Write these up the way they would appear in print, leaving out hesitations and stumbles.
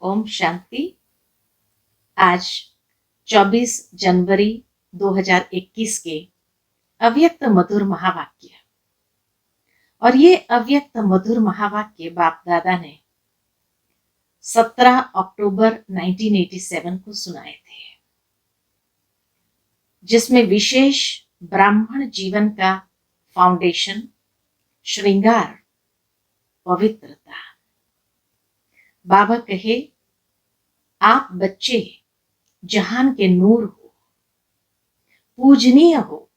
ओम शांति। आज 24 जनवरी 2021 के अव्यक्त मधुर महावाक्य। और ये अव्यक्त मधुर महावाक्य बाप दादा ने 17 अक्टूबर 1987 को सुनाए थे, जिसमें विशेष ब्राह्मण जीवन का फाउंडेशन श्रृंगार पवित्रता। बाबा कहे, आप बच्चे जहान के नूर हो, पूजनीय हो।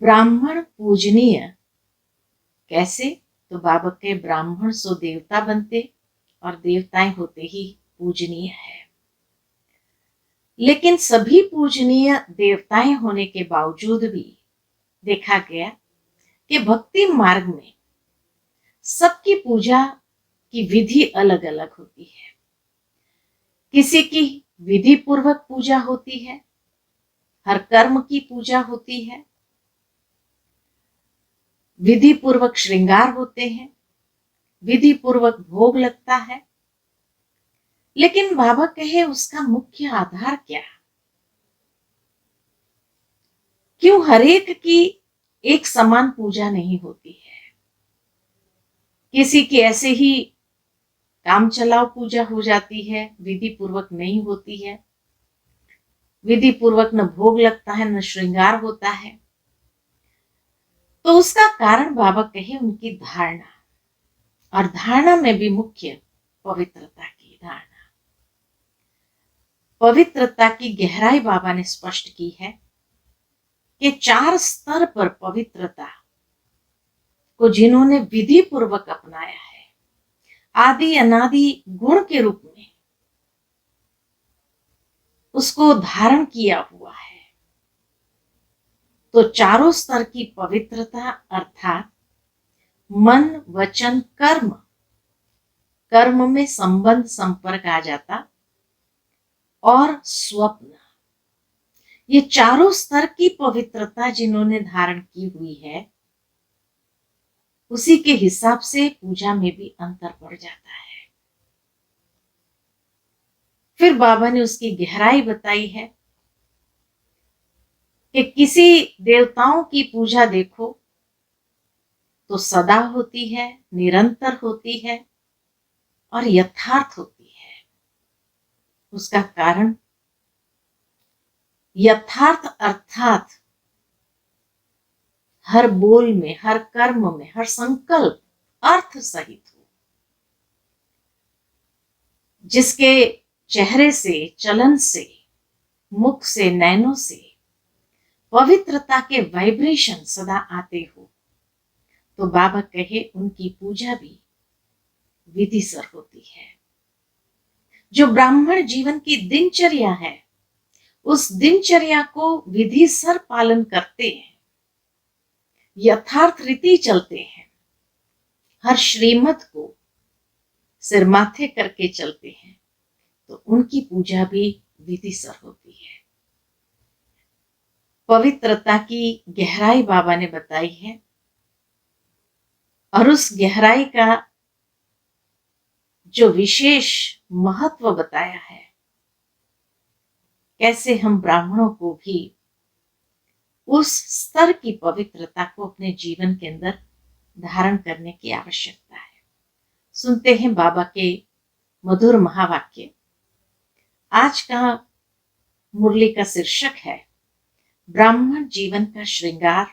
ब्राह्मण पूजनीय कैसे? तो बाबा के ब्राह्मण सो देवता बनते और देवताएं होते ही पूजनीय है। लेकिन सभी पूजनीय देवताएं होने के बावजूद भी देखा गया कि भक्ति मार्ग में सबकी पूजा की विधि अलग अलग होती है। किसी की विधि पूर्वक पूजा होती है, हर कर्म की पूजा होती है, विधि पूर्वक श्रृंगार होते हैं, विधि पूर्वक भोग लगता है। लेकिन बाबा कहे, उसका मुख्य आधार क्या? क्यों हरेक की एक समान पूजा नहीं होती है? किसी की ऐसे ही काम चलाओ पूजा हो जाती है, विधि पूर्वक नहीं होती है, विधि पूर्वक न भोग लगता है न श्रृंगार होता है। तो उसका कारण बाबा कहे उनकी धारणा, और धारणा में भी मुख्य पवित्रता की धारणा। पवित्रता की गहराई बाबा ने स्पष्ट की है कि 4 स्तर पर पवित्रता को जिन्होंने विधि पूर्वक अपनाया है, आदि अनादि गुण के रूप में उसको धारण किया हुआ है, तो चारों स्तर की पवित्रता अर्थात मन वचन कर्म, कर्म में संबंध संपर्क आ जाता, और स्वप्न, ये चारों स्तर की पवित्रता जिन्होंने धारण की हुई है, उसी के हिसाब से पूजा में भी अंतर पड़ जाता है। फिर बाबा ने उसकी गहराई बताई है कि किसी देवताओं की पूजा देखो तो सदा होती है, निरंतर होती है और यथार्थ होती है। उसका कारण यथार्थ अर्थात हर बोल में, हर कर्म में, हर संकल्प अर्थ सहित हो, जिसके चेहरे से, चलन से, मुख से, नैनों से पवित्रता के वाइब्रेशन सदा आते हो, तो बाबा कहे उनकी पूजा भी विधिसर होती है। जो ब्राह्मण जीवन की दिनचर्या है, उस दिनचर्या को विधिसर पालन करते हैं, यथार्थ रीति चलते हैं, हर श्रीमत को सिर माथे करके चलते हैं, तो उनकी पूजा भी विधिसर होती है। पवित्रता की गहराई बाबा ने बताई है, और उस गहराई का जो विशेष महत्व बताया है, कैसे हम ब्राह्मणों को भी उस स्तर की पवित्रता को अपने जीवन के अंदर धारण करने की आवश्यकता है। सुनते हैं बाबा के मधुर महावाक्य। आज का मुरली का शीर्षक है ब्राह्मण जीवन का श्रृंगार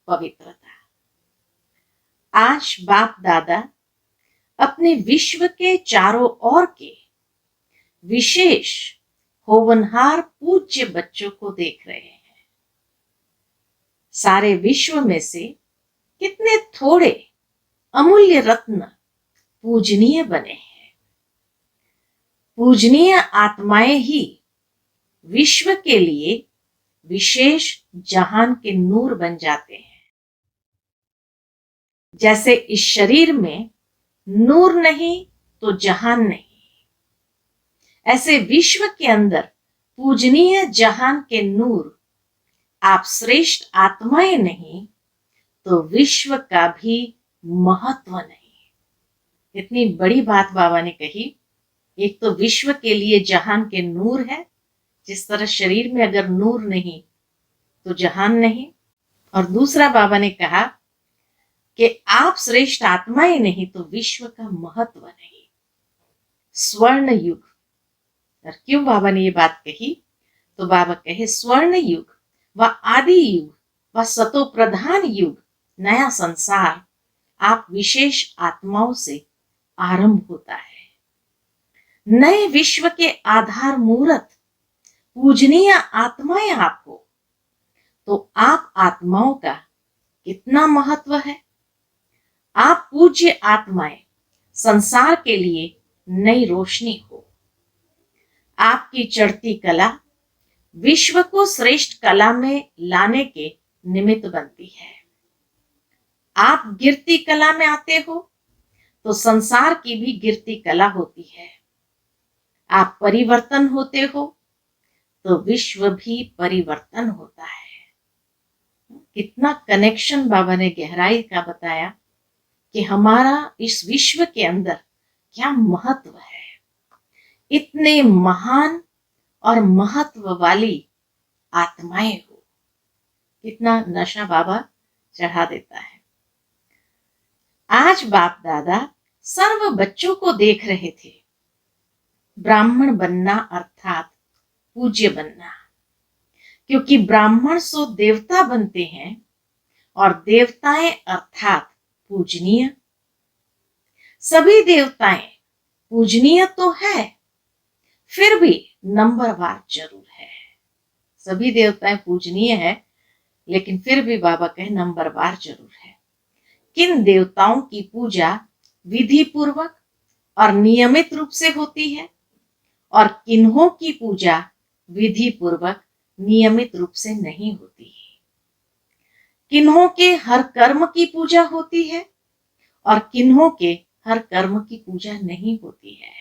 पवित्रता। आज बाप दादा अपने विश्व के चारों ओर के विशेष होवनहार पूज्य बच्चों को देख रहे हैं। सारे विश्व में से कितने थोड़े अमूल्य रत्न पूजनीय बने हैं। पूजनीय आत्माएं ही विश्व के लिए विशेष जहान के नूर बन जाते हैं। जैसे इस शरीर में नूर नहीं तो जहान नहीं, ऐसे विश्व के अंदर पूजनीय जहान के नूर आप श्रेष्ठ आत्माएं नहीं तो विश्व का भी महत्व नहीं। इतनी बड़ी बात बाबा ने कही एक तो विश्व के लिए जहान के नूर है, जिस तरह शरीर में अगर नूर नहीं तो जहान नहीं। और दूसरा बाबा ने कहा कि आप श्रेष्ठ आत्मा ही नहीं तो विश्व का महत्व नहीं। स्वर्ण युग। और क्यों बाबा ने ये बात कही? तो बाबा कहे स्वर्ण युग व आदि युग व सतो प्रधान युग, नया संसार आप विशेष आत्माओं से आरंभ होता है। नए विश्व के आधार मूर्त पूजनीय आत्माएं आप हो, तो आप आत्माओं का कितना महत्व है। आप पूज्य आत्माएं संसार के लिए नई रोशनी हो। आपकी चढ़ती कला विश्व को श्रेष्ठ कला में लाने के निमित्त बनती है। आप गिरती कला में आते हो तो संसार की भी गिरती कला होती है। आप परिवर्तन होते हो तो विश्व भी परिवर्तन होता है। कितना कनेक्शन बाबा ने गहराई का बताया कि हमारा इस विश्व के अंदर क्या महत्व है। इतने महान और महत्व वाली आत्माएं हो, कितना नशा बाबा चढ़ा देता है। आज बाप दादा सर्व बच्चों को देख रहे थे ब्राह्मण बनना अर्थात पूज्य बनना, क्योंकि ब्राह्मण सो देवता बनते हैं और देवताएं अर्थात पूजनीय। सभी देवताएं पूजनीय तो है, फिर भी नंबरवार जरूर है। सभी देवताएं पूजनीय है, लेकिन फिर भी बाबा कहे नंबरवार जरूर है। किन देवताओं की पूजा विधि पूर्वक और नियमित रूप से होती है और किन्हों की पूजा विधि पूर्वक नियमित रूप से नहीं होती है। किन्हों के हर कर्म की पूजा होती है और किन्हों के हर कर्म की पूजा नहीं होती है।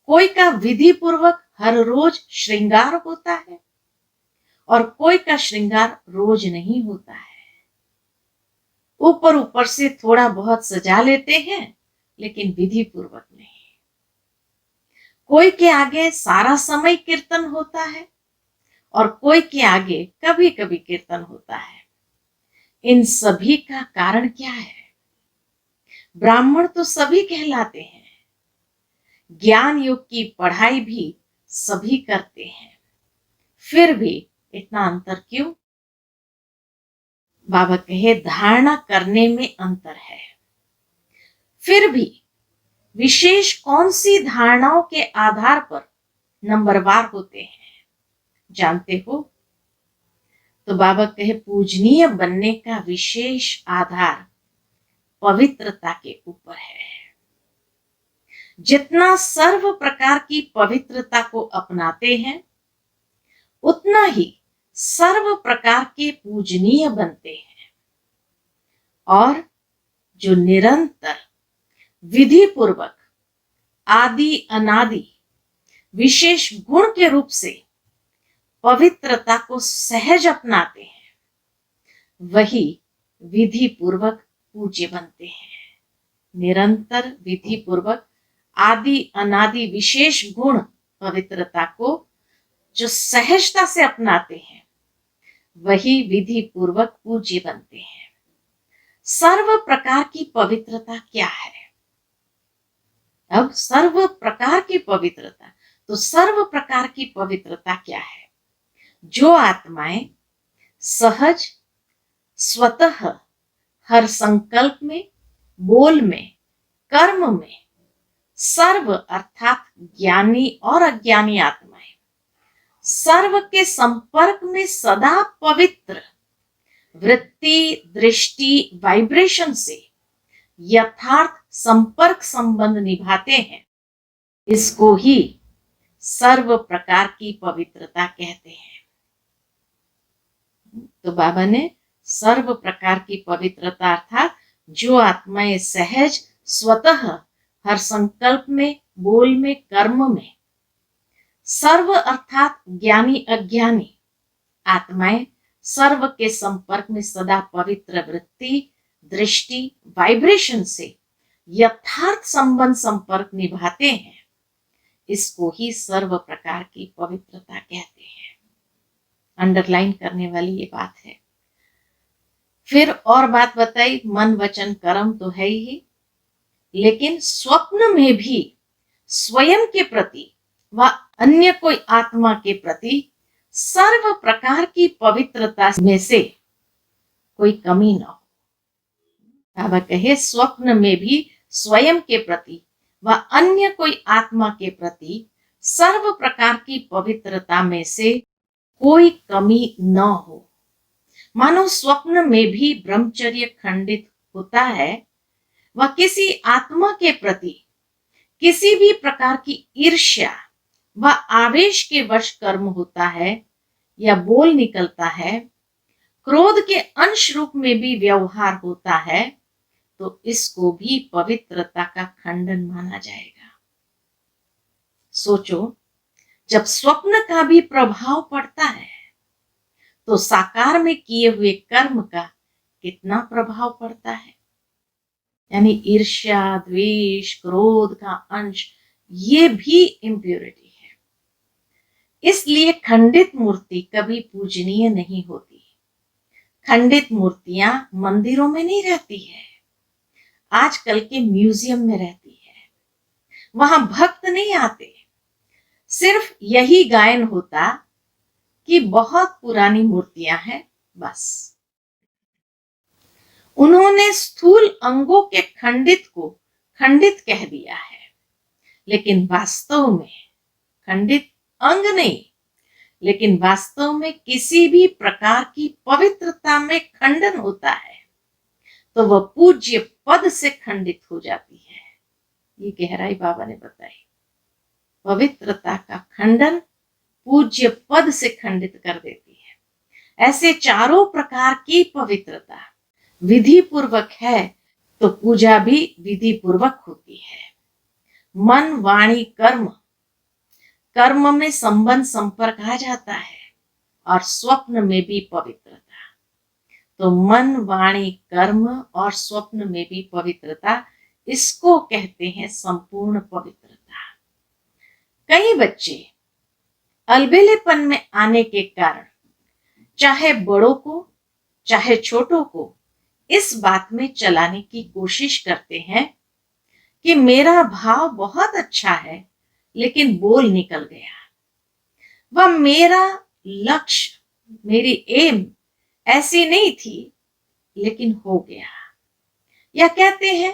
कोई का विधि पूर्वक हर रोज श्रृंगार होता है और कोई का श्रृंगार रोज नहीं होता है। ऊपर ऊपर से थोड़ा बहुत सजा लेते हैं, लेकिन विधि पूर्वक नहीं। कोई के आगे सारा समय कीर्तन होता है और कोई के आगे कभी कभी कीर्तन होता है। इन सभी का कारण क्या है? ब्राह्मण तो सभी कहलाते हैं, ज्ञान योग की पढ़ाई भी सभी करते हैं, फिर भी इतना अंतर क्यों? बाबा कहे धारणा करने में अंतर है। फिर भी विशेष कौन सी धारणाओं के आधार पर नंबरवार होते हैं जानते हो? तो बाबा कहे पूजनीय बनने का विशेष आधार पवित्रता के ऊपर है। जितना सर्व प्रकार की पवित्रता को अपनाते हैं, उतना ही सर्व प्रकार के पूजनीय बनते हैं। और जो निरंतर विधि पूर्वक आदि अनादि विशेष गुण के रूप से पवित्रता को सहज अपनाते हैं, वही विधि पूर्वक पूज्य बनते हैं। निरंतर विधि पूर्वक आदि अनादि विशेष गुण पवित्रता को जो सहजता से अपनाते हैं, वही विधि पूर्वक पूज्य बनते हैं। सर्व प्रकार की पवित्रता क्या है? अब सर्व प्रकार की पवित्रता, तो सर्व प्रकार की पवित्रता क्या है? जो आत्माएं सहज स्वतः हर संकल्प में, बोल में, कर्म में सर्व अर्थात ज्ञानी और अज्ञानी आत्माएं सर्व के संपर्क में सदा पवित्र वृत्ति, दृष्टि, वाइब्रेशन से यथार्थ संपर्क संबंध निभाते हैं, इसको ही सर्व प्रकार की पवित्रता कहते हैं। तो बाबा ने सर्व प्रकार की पवित्रता अर्थात जो आत्माएं सहज स्वतः हर संकल्प में, बोल में, कर्म में सर्व अर्थात ज्ञानी अज्ञानी आत्माएं सर्व के संपर्क में सदा पवित्र वृत्ति, दृष्टि, वाइब्रेशन से यथार्थ संबंध संपर्क निभाते हैं, इसको ही सर्व प्रकार की पवित्रता कहते हैं। अंडरलाइन करने वाली ये बात है। फिर और बात बताई, मन वचन कर्म तो है ही, लेकिन स्वप्न में भी स्वयं के प्रति व अन्य कोई आत्मा के प्रति सर्व प्रकार की पवित्रता में से कोई कमी न हो। बाबा कहे स्वप्न में भी स्वयं के प्रति व अन्य कोई आत्मा के प्रति सर्व प्रकार की पवित्रता में से कोई कमी न हो। मानो स्वप्न में भी ब्रह्मचर्य खंडित होता है व किसी आत्मा के प्रति किसी भी प्रकार की ईर्ष्या व आवेश के वश कर्म होता है या बोल निकलता है, क्रोध के अंश रूप में भी व्यवहार होता है, तो इसको भी पवित्रता का खंडन माना जाएगा। सोचो, जब स्वप्न का भी प्रभाव पड़ता है तो साकार में किए हुए कर्म का कितना प्रभाव पड़ता है। यानी ईर्ष्या, द्वेष, क्रोध का अंश, ये भी इम्प्योरिटी है। इसलिए खंडित मूर्ति कभी पूजनीय नहीं होती। खंडित मूर्तियां मंदिरों में नहीं रहती है, आजकल के म्यूजियम में रहती है। वहां भक्त नहीं आते, सिर्फ यही गायन होता कि बहुत पुरानी मूर्तियां हैं, बस। उन्होंने स्थूल अंगों के खंडित को खंडित कह दिया है, लेकिन वास्तव में खंडित अंग नहीं, लेकिन वास्तव में किसी भी प्रकार की पवित्रता में खंडन होता है तो वह पूज्य पद से खंडित हो जाती है। ये गहराई बाबा ने बताई। पवित्रता का खंडन पूज्य पद से खंडित कर देती है। ऐसे चारों प्रकार की पवित्रता विधि पूर्वक है तो पूजा भी विधि पूर्वक होती है। मन, वाणी, कर्म, कर्म में संबंध संपर्क आ जाता है और स्वप्न में भी पवित्रता। तो मन, वाणी, कर्म और स्वप्न में भी पवित्रता, इसको कहते हैं संपूर्ण पवित्रता। कई बच्चे अलबेलेपन में आने के कारण चाहे बड़ों को चाहे छोटों को इस बात में चलाने की कोशिश करते हैं कि मेरा भाव बहुत अच्छा है लेकिन बोल निकल गया, वह मेरा लक्ष्य, मेरी एम ऐसी नहीं थी लेकिन हो गया। या कहते हैं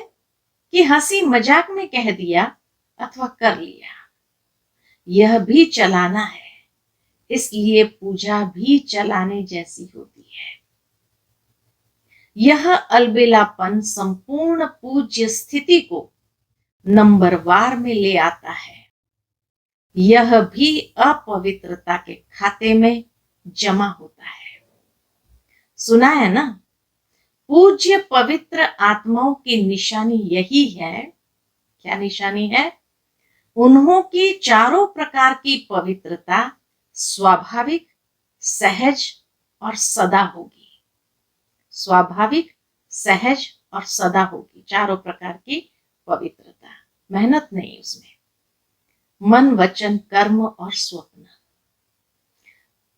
कि हंसी मजाक में कह दिया अथवा कर लिया। यह भी चलाना है, इसलिए पूजा भी चलाने जैसी होती है। यह अलबेलापन संपूर्ण पूज्य स्थिति को नंबरवार में ले आता है। यह भी अपवित्रता के खाते में जमा होता है। सुना है ना, पूज्य पवित्र आत्माओं की निशानी यही है। क्या निशानी है? उन्हों की चारों प्रकार की पवित्रता स्वाभाविक, सहज और सदा होगी। स्वाभाविक, सहज और सदा होगी। चारों प्रकार की पवित्रता, मेहनत नहीं उसमें। मन, वचन, कर्म और स्वप्न,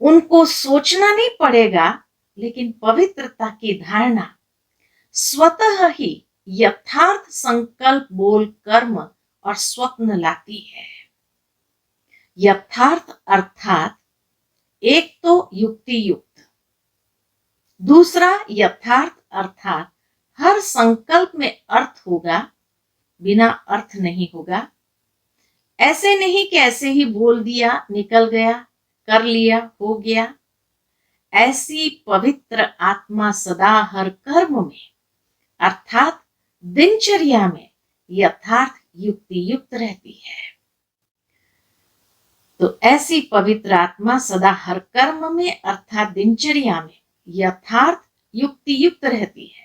उनको सोचना नहीं पड़ेगा, लेकिन पवित्रता की धारणा स्वतः ही यथार्थ संकल्प, बोल, कर्म और स्वप्न लाती है। यथार्थ अर्थात एक तो युक्ति युक्त, दूसरा यथार्थ अर्थात हर संकल्प में अर्थ होगा, बिना अर्थ नहीं होगा। ऐसे नहीं कि ऐसे ही बोल दिया, निकल गया, कर लिया, हो गया। ऐसी पवित्र आत्मा सदा हर कर्म में अर्थात दिनचर्या में यथार्थ युक्ति युक्त रहती है। तो ऐसी पवित्र आत्मा सदा हर कर्म में अर्थात दिनचर्या में यथार्थ युक्ति युक्त रहती है।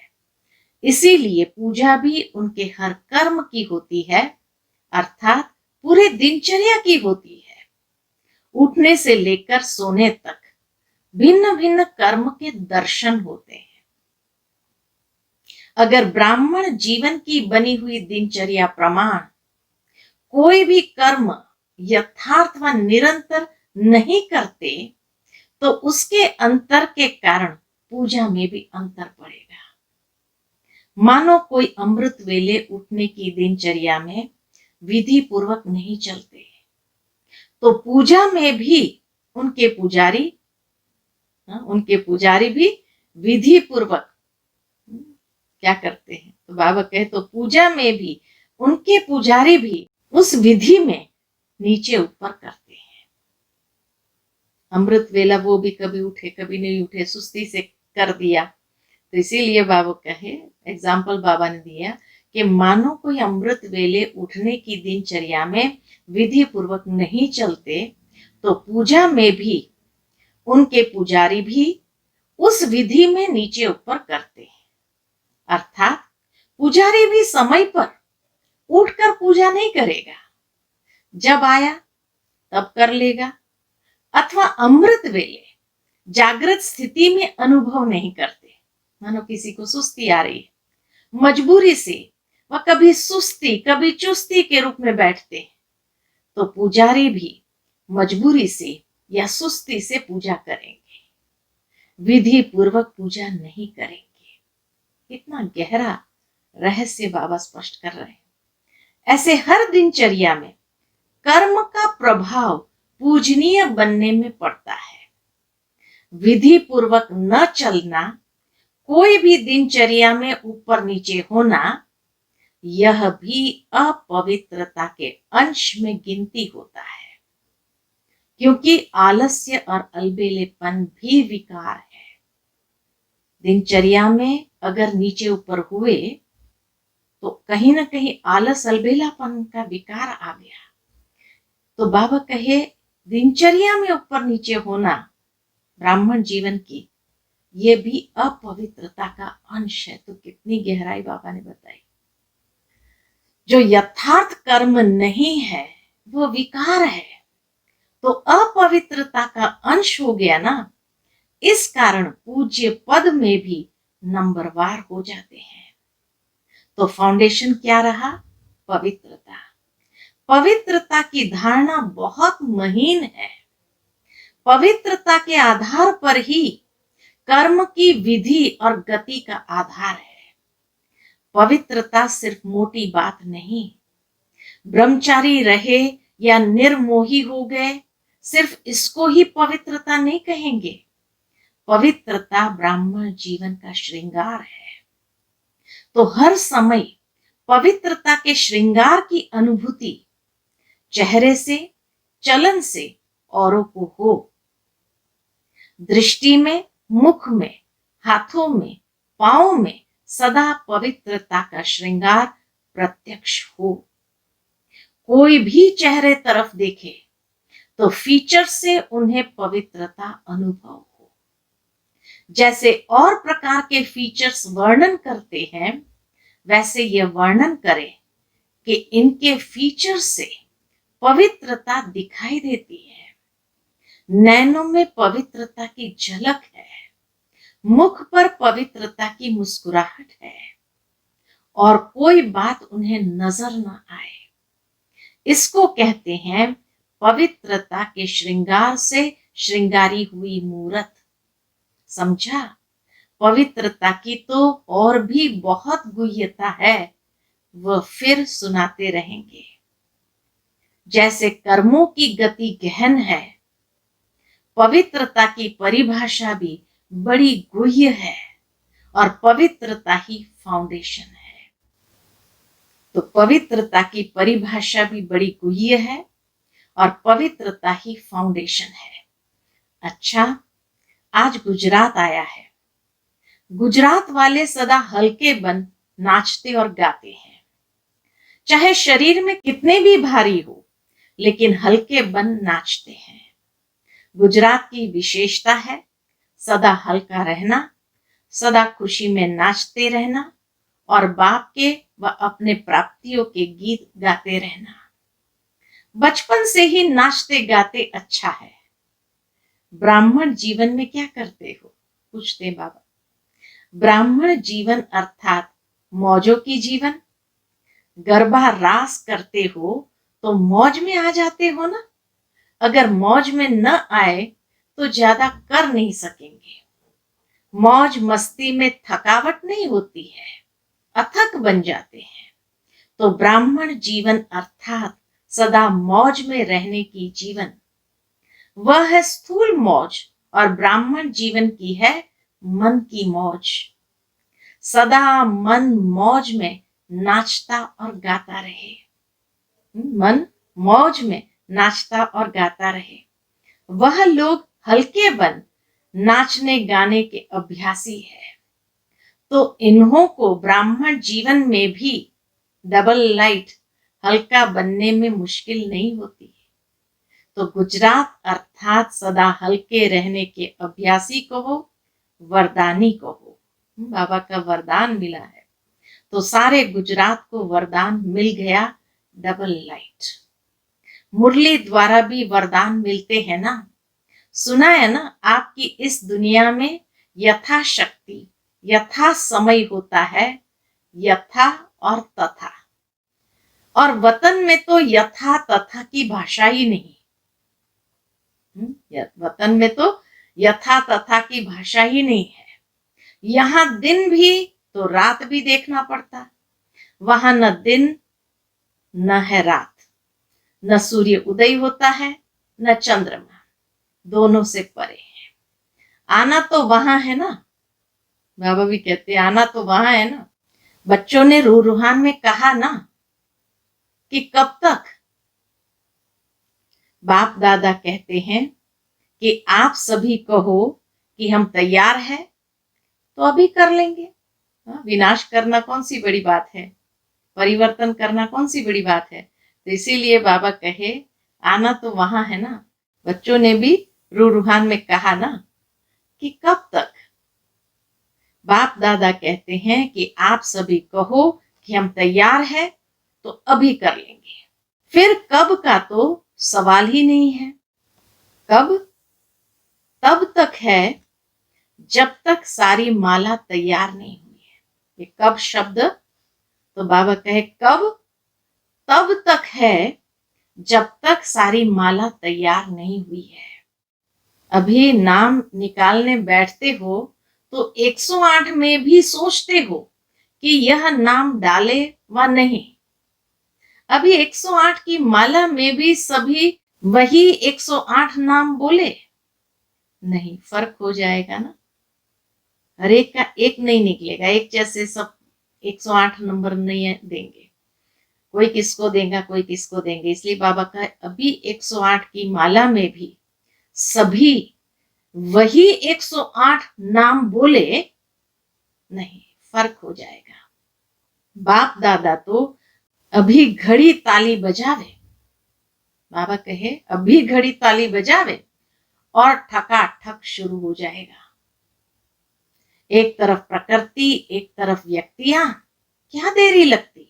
इसीलिए पूजा भी उनके हर कर्म की होती है, अर्थात पूरे दिनचर्या की होती है। उठने से लेकर सोने तक भिन्न भिन्न कर्म के दर्शन होते हैं। अगर ब्राह्मण जीवन की बनी हुई दिनचर्या प्रमाण कोई भी कर्म यथार्थ व निरंतर नहीं करते तो उसके अंतर के कारण पूजा में भी अंतर पड़ेगा। मानो कोई अमृत वेले उठने की दिनचर्या में विधि पूर्वक नहीं चलते तो पूजा में भी उनके पुजारी भी विधि पूर्वक क्या करते हैं। तो बाबा कहे तो पूजा में भी उनके पुजारी भी उस विधि में नीचे ऊपर करते हैं। अमृत वेला वो भी कभी उठे कभी नहीं उठे, सुस्ती से कर दिया। तो इसीलिए बाबा कहे, एग्जाम्पल बाबा ने दिया कि मानो कोई अमृत वेले उठने की दिनचर्या में विधि पूर्वक नहीं चलते तो पूजा में भी उनके पुजारी भी उस विधि में नीचे ऊपर करते हैं। अर्थात पुजारी भी समय पर उठकर पूजा नहीं करेगा, जब आया तब कर लेगा, अथवा अमृत वेले जागृत स्थिति में अनुभव नहीं करते। मानो किसी को सुस्ती आ रही है, मजबूरी से वह कभी सुस्ती कभी चुस्ती के रूप में बैठते हैं, तो पुजारी भी मजबूरी से या सुस्ती से पूजा करेंगे, विधि पूर्वक पूजा नहीं करेंगे। इतना गहरा रहस्य बाबा स्पष्ट कर रहे हैं। ऐसे हर दिनचर्या में कर्म का प्रभाव पूजनीय बनने में पड़ता है। विधि पूर्वक न चलना, कोई भी दिनचर्या में ऊपर नीचे होना, यह भी अपवित्रता के अंश में गिनती होता है, क्योंकि आलस्य और अलबेलेपन भी विकार है। दिनचर्या में अगर नीचे ऊपर हुए तो कहीं ना कहीं आलस अलबेलापन का विकार आ गया। तो बाबा कहे दिनचर्या में ऊपर नीचे होना ब्राह्मण जीवन की, ये भी अपवित्रता का अंश है। तो कितनी गहराई बाबा ने बताई। जो यथार्थ कर्म नहीं है वो विकार है, तो अपवित्रता का अंश हो गया ना। इस कारण पूज्य पद में भी नंबरवार हो जाते हैं। तो फाउंडेशन क्या रहा? पवित्रता। पवित्रता की धारणा बहुत महीन है। पवित्रता के आधार पर ही कर्म की विधि और गति का आधार है। पवित्रता सिर्फ मोटी बात नहीं। ब्रह्मचारी रहे या निर्मोही हो गए, सिर्फ इसको ही पवित्रता नहीं कहेंगे। पवित्रता ब्राह्मण जीवन का श्रृंगार है। तो हर समय पवित्रता के श्रृंगार की अनुभूति चेहरे से, चलन से औरों को हो। दृष्टि में, मुख में, हाथों में, पांवों में सदा पवित्रता का श्रृंगार प्रत्यक्ष हो। कोई भी चेहरे तरफ देखे तो फीचर से उन्हें पवित्रता अनुभव हो। जैसे और प्रकार के फीचर्स वर्णन करते हैं, वैसे यह वर्णन करें कि इनके फीचर से पवित्रता दिखाई देती है। नैनों में पवित्रता की झलक है, मुख पर पवित्रता की मुस्कुराहट है, और कोई बात उन्हें नजर न आए। इसको कहते हैं पवित्रता के श्रृंगार से श्रृंगारी हुई मूरत। समझा? पवित्रता की तो और भी बहुत गुह्यता है, वह फिर सुनाते रहेंगे। जैसे कर्मों की गति गहन है, पवित्रता की परिभाषा भी बड़ी गुह्य है, और पवित्रता ही फाउंडेशन है। तो पवित्रता की परिभाषा भी बड़ी गुह्य है और पवित्रता ही फाउंडेशन है। अच्छा, आज गुजरात आया है। गुजरात वाले सदा हल्के बन नाचते और गाते हैं। चाहे शरीर में कितने भी भारी हो, लेकिन हल्के बन नाचते हैं। गुजरात की विशेषता है सदा हल्का रहना, सदा खुशी में नाचते रहना, और बाप के व अपने प्राप्तियों के गीत गाते रहना। बचपन से ही नाचते गाते अच्छा है। ब्राह्मण जीवन में क्या करते हो? पूछते बाबा। ब्राह्मण जीवन अर्थात मौजों की जीवन। गरबा रास करते हो तो मौज में आ जाते हो ना। अगर मौज में न आए तो ज्यादा कर नहीं सकेंगे। मौज मस्ती में थकावट नहीं होती है, अथक बन जाते हैं। तो ब्राह्मण जीवन अर्थात सदा मौज में रहने की जीवन, वह है स्थूल मौज, और ब्राह्मण जीवन की है मन की मौज। सदा मन मौज में नाचता और गाता रहे। मन मौज में नाचता और गाता रहे। वह लोग हल्के बन नाचने गाने के अभ्यासी है। तो इन्हों को ब्राह्मण जीवन में भी डबल लाइट हल्का बनने में मुश्किल नहीं होती है। तो गुजरात अर्थात सदा हल्के रहने के अभ्यासी को हो, वरदानी को हो। बाबा का वरदान मिला है, तो सारे गुजरात को वरदान मिल गया, डबल लाइट। मुरली द्वारा भी वरदान मिलते हैं ना। सुना है ना, आपकी इस दुनिया में यथाशक्ति यथा समय होता है, यथा और तथा। और वतन में तो यथा तथा की भाषा ही नहीं। वतन में तो यथा तथा की भाषा ही नहीं है। यहाँ दिन भी तो रात भी देखना पड़ता। वहां न दिन न है रात, न सूर्य उदय होता है न चंद्रमा, दोनों से परे है। आना तो वहां है ना, बाबा भी कहते हैं आना तो वहां है ना। बच्चों ने रूहान में कहा ना कि कब तक। बाप दादा कहते हैं कि आप सभी कहो कि हम तैयार हैं तो अभी कर लेंगे। विनाश करना कौन सी बड़ी बात है, परिवर्तन करना कौन सी बड़ी बात है। तो इसीलिए बाबा कहे आना तो वहां है ना। बच्चों ने भी रूहान में कहा ना कि कब तक। बाप दादा कहते हैं कि आप सभी कहो कि हम तैयार हैं तो अभी कर लेंगे। फिर कब का तो सवाल ही नहीं है। कब? तब तक है जब तक सारी माला तैयार नहीं हुई है। ये कब शब्द, तो बाबा कहे कब? तब तक है जब तक सारी माला तैयार नहीं हुई है। अभी नाम निकालने बैठते हो तो 108 में भी सोचते हो कि यह नाम डाले व नहीं। अभी 108 की माला में भी सभी वही 108 नाम बोले नहीं, फर्क हो जाएगा ना। हर एक का एक नहीं निकलेगा, एक जैसे सब 108 नंबर नहीं देंगे। कोई किसको देगा, कोई किसको देंगे। इसलिए बाबा का अभी 108 की माला में भी सभी वही 108 नाम बोले नहीं, फर्क हो जाएगा। बाप दादा तो अभी घड़ी ताली बजावे, बाबा कहे अभी घड़ी ताली बजावे और ठकाठक शुरू हो जाएगा। एक तरफ प्रकृति, एक तरफ व्यक्तियां, क्या देरी लगती है।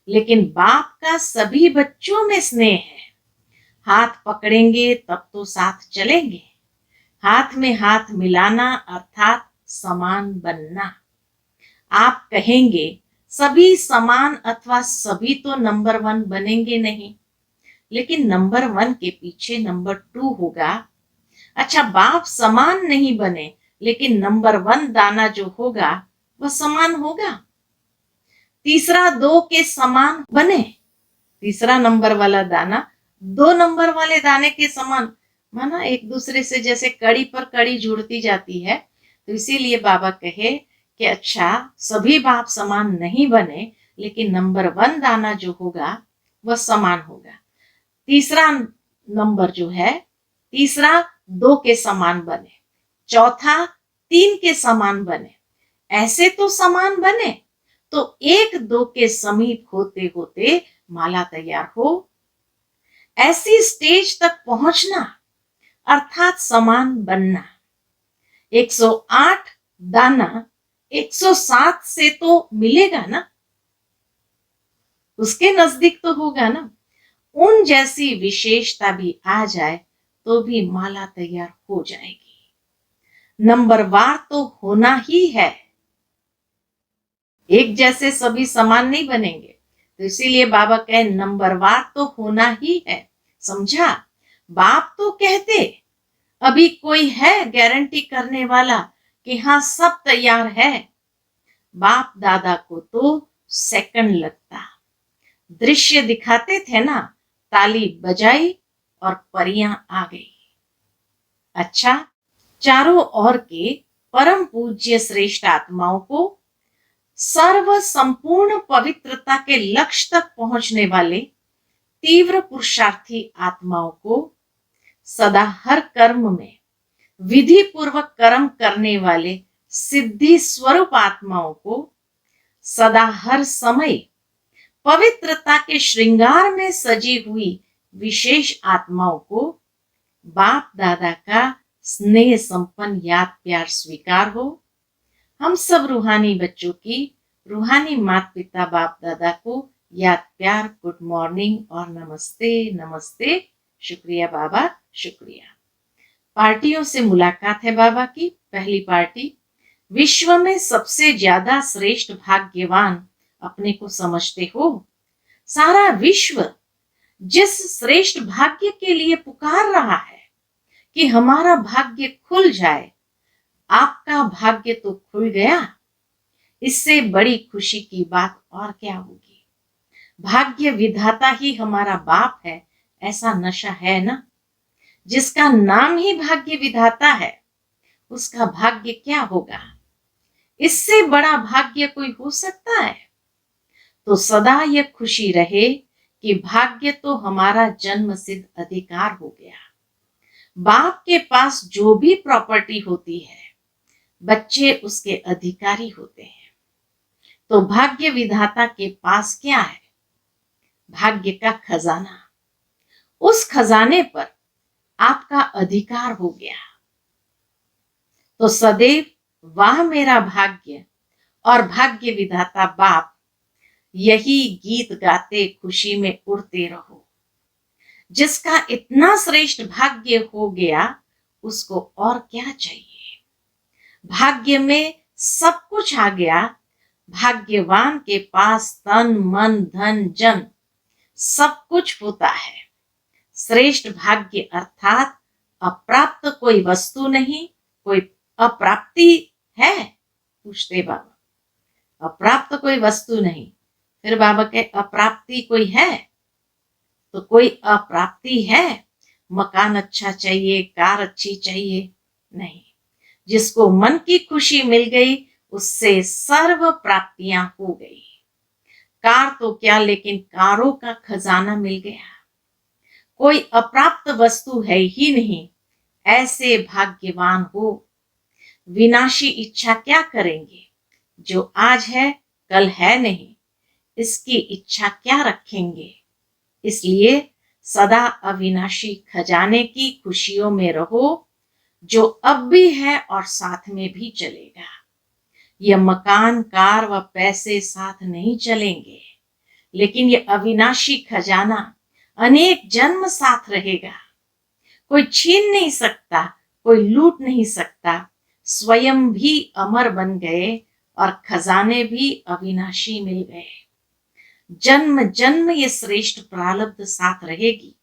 लेकिन बाप का सभी बच्चों में स्नेह है। हाथ पकड़ेंगे तब तो साथ चलेंगे। हाथ में हाथ मिलाना अर्थात समान बनना। आप कहेंगे सभी समान अथवा सभी तो नंबर 1 बनेंगे नहीं, लेकिन नंबर 1 के पीछे नंबर 2 होगा। अच्छा, बाप समान नहीं बने, लेकिन नंबर 1 दाना जो होगा वह समान होगा। तीसरा 2 के समान बने, तीसरा नंबर वाला दाना 2 नंबर वाले दाने के समान, माना एक दूसरे से जैसे कड़ी पर कड़ी जुड़ती जाती है। तो इसीलिए बाबा कहे कि अच्छा सभी बाप समान नहीं बने, लेकिन नंबर 1 दाना जो होगा वह समान होगा। तीसरा नंबर जो है, तीसरा 2 के समान बने, चौथा 3 के समान बने। ऐसे तो समान बने तो 1-2 के समीप होते होते माला तैयार हो। ऐसी स्टेज तक पहुंचना अर्थात समान बनना। 108 दाना 107 से तो मिलेगा ना, उसके नजदीक तो होगा ना। उन जैसी विशेषता भी आ जाए तो भी माला तैयार हो जाएगी। नंबरवार तो होना ही है। एक जैसे सभी समान नहीं बनेंगे, तो इसीलिए बाबा कहे नंबरवार तो होना ही है, समझा। बाप तो कहते अभी कोई है गारंटी करने वाला कि हाँ सब तैयार है। बाप दादा को तो सेकंड लगता, दृश्य दिखाते थे ना, ताली बजाई और परियां आ गई। अच्छा, चारों ओर के परम पूज्य श्रेष्ठ आत्माओं को, सर्व संपूर्ण पवित्रता के लक्ष्य तक पहुंचने वाले तीव्र पुरुषार्थी आत्माओं को, सदा हर कर्म में विधि पूर्वक कर्म करने वाले सिद्धि स्वरूप आत्माओं को, सदा हर समय पवित्रता के श्रृंगार में सजी हुई विशेष आत्माओं को बाप दादा का स्नेह संपन्न याद प्यार स्वीकार हो। हम सब रूहानी बच्चों की रूहानी माता पिता बाप दादा को याद प्यार गुड मॉर्निंग और नमस्ते नमस्ते। शुक्रिया बाबा, शुक्रिया। पार्टियों से मुलाकात है बाबा की। पहली पार्टी, विश्व में सबसे ज्यादा श्रेष्ठ भाग्यवान अपने को समझते हो। सारा विश्व जिस श्रेष्ठ भाग्य के लिए पुकार रहा है कि हमारा भाग्य खुल जाए, आपका भाग्य तो खुल गया। इससे बड़ी खुशी की बात और क्या होगी। भाग्य विधाता ही हमारा बाप है, ऐसा नशा है ना। जिसका नाम ही भाग्य विधाता है, उसका भाग्य क्या होगा। इससे बड़ा भाग्य कोई हो सकता है। तो सदा यह खुशी रहे कि भाग्य तो हमारा जन्म सिद्ध अधिकार हो गया। बाप के पास जो भी प्रॉपर्टी होती है, बच्चे उसके अधिकारी होते हैं। तो भाग्य विधाता के पास क्या है? भाग्य का खजाना। उस खजाने पर आपका अधिकार हो गया। तो सदैव वाह मेरा भाग्य और भाग्य विधाता बाप, यही गीत गाते खुशी में उड़ते रहो। जिसका इतना श्रेष्ठ भाग्य हो गया, उसको और क्या चाहिए। भाग्य में सब कुछ आ गया। भाग्यवान के पास तन मन धन जन सब कुछ होता है। श्रेष्ठ भाग्य अर्थात अप्राप्त कोई वस्तु नहीं। कोई अप्राप्ति है? पूछते बाबा। अप्राप्त कोई वस्तु नहीं। फिर बाबा के अप्राप्ति कोई है? तो कोई अप्राप्ति है? मकान अच्छा चाहिए, कार अच्छी चाहिए? नहीं। जिसको मन की खुशी मिल गई, उससे सर्व प्राप्तियां हो गई। कार तो क्या, लेकिन कारों का खजाना मिल गया। कोई अप्राप्त वस्तु है ही नहीं। ऐसे भाग्यवान हो। विनाशी इच्छा क्या करेंगे? जो आज है कल है नहीं, इसकी इच्छा क्या रखेंगे। इसलिए सदा अविनाशी खजाने की खुशियों में रहो, जो अब भी है और साथ में भी चलेगा। यह मकान कार व पैसे साथ नहीं चलेंगे, लेकिन यह अविनाशी खजाना अनेक जन्म साथ रहेगा। कोई छीन नहीं सकता, कोई लूट नहीं सकता। स्वयं भी अमर बन गए और खजाने भी अविनाशी मिल गए। जन्म जन्म ये श्रेष्ठ प्रारब्ध साथ रहेगी।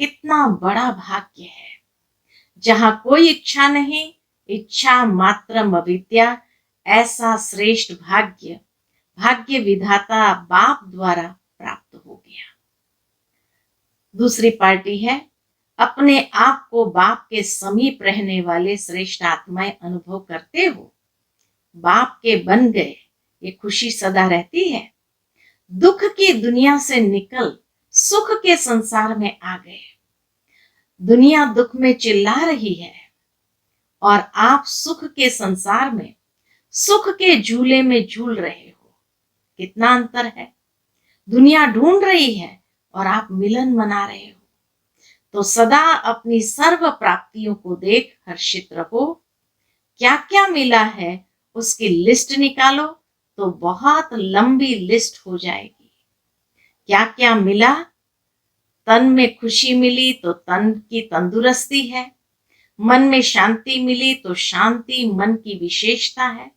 कितना बड़ा भाग्य है। जहां कोई इच्छा नहीं, इच्छा मात्रम अविद्या, ऐसा श्रेष्ठ भाग्य भाग्य विधाता बाप द्वारा प्राप्त हो गया। दूसरी पार्टी है, अपने आप को बाप के समीप रहने वाले श्रेष्ठ आत्माएं अनुभव करते हो। बाप के बन गए, ये खुशी सदा रहती है। दुख की दुनिया से निकल सुख के संसार में आ गए। दुनिया दुख में चिल्ला रही है और आप सुख के संसार में सुख के झूले में झूल रहे हो। कितना अंतर है। दुनिया ढूंढ रही है और आप मिलन मना रहे हो। तो सदा अपनी सर्व प्राप्तियों को देख हर्षित रहो। क्या क्या मिला है उसकी लिस्ट निकालो तो बहुत लंबी लिस्ट हो जाएगी। क्या क्या मिला? तन में खुशी मिली तो तन की तंदुरुस्ती है। मन में शांति मिली तो शांति मन की विशेषता है।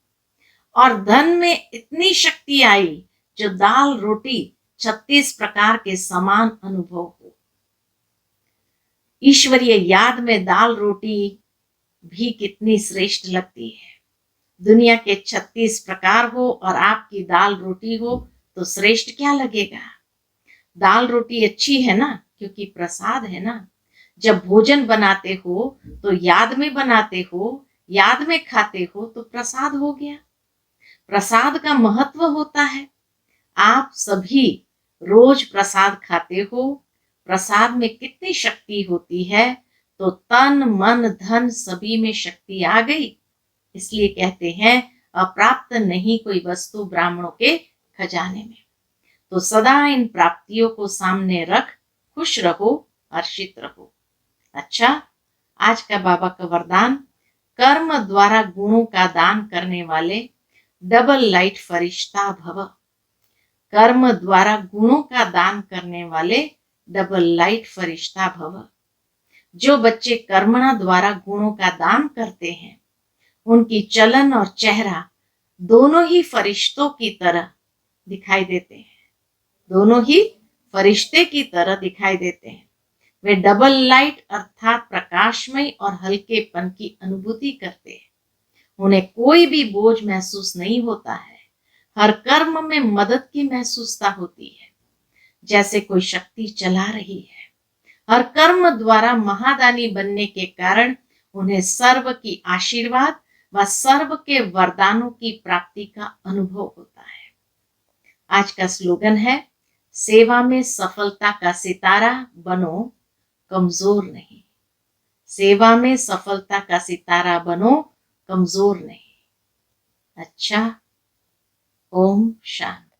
और धन में इतनी शक्ति आई जो दाल रोटी 36 प्रकार के समान अनुभव हो। ईश्वरीय याद में दाल रोटी भी कितनी श्रेष्ठ लगती है। दुनिया के 36 प्रकार हो और आपकी दाल रोटी हो तो श्रेष्ठ क्या लगेगा। दाल रोटी अच्छी है ना, क्योंकि प्रसाद है ना। जब भोजन बनाते हो तो याद में बनाते हो, याद में खाते हो तो प्रसाद हो गया। प्रसाद का महत्व होता है। आप सभी रोज प्रसाद खाते हो। प्रसाद में कितनी शक्ति होती है, तो तन मन धन सभी में शक्ति आ गई। इसलिए कहते हैं अप्राप्त नहीं कोई वस्तु ब्राह्मणों के खजाने में। तो सदा इन प्राप्तियों को सामने रख खुश रहो, हर्षित रहो। अच्छा, आज का बाबा का वरदान, कर्म द्वारा गुणों का दान करने वाले डबल लाइट फरिश्ता भव। कर्म द्वारा गुणों का दान करने वाले डबल लाइट फरिश्ता भव। जो बच्चे कर्मणा द्वारा गुणों का दान करते हैं, उनकी चलन और चेहरा दोनों ही फरिश्तों की तरह दिखाई देते हैं। दोनों ही फरिश्ते की तरह दिखाई देते हैं। वे डबल लाइट अर्थात प्रकाशमय और हल्केपन की अनुभूति करते हैं। उन्हें कोई भी बोझ महसूस नहीं होता है। हर कर्म में मदद की महसूसता होती है, जैसे कोई शक्ति चला रही है। हर कर्म द्वारा महादानी बनने के कारण उन्हें सर्व की आशीर्वाद व सर्व के वरदानों की प्राप्ति का अनुभव होता है। आज का स्लोगन है, सेवा में सफलता का सितारा बनो, कमजोर नहीं। सेवा में सफलता का सितारा बनो, कमजोर नहीं। अच्छा, ओम शांति।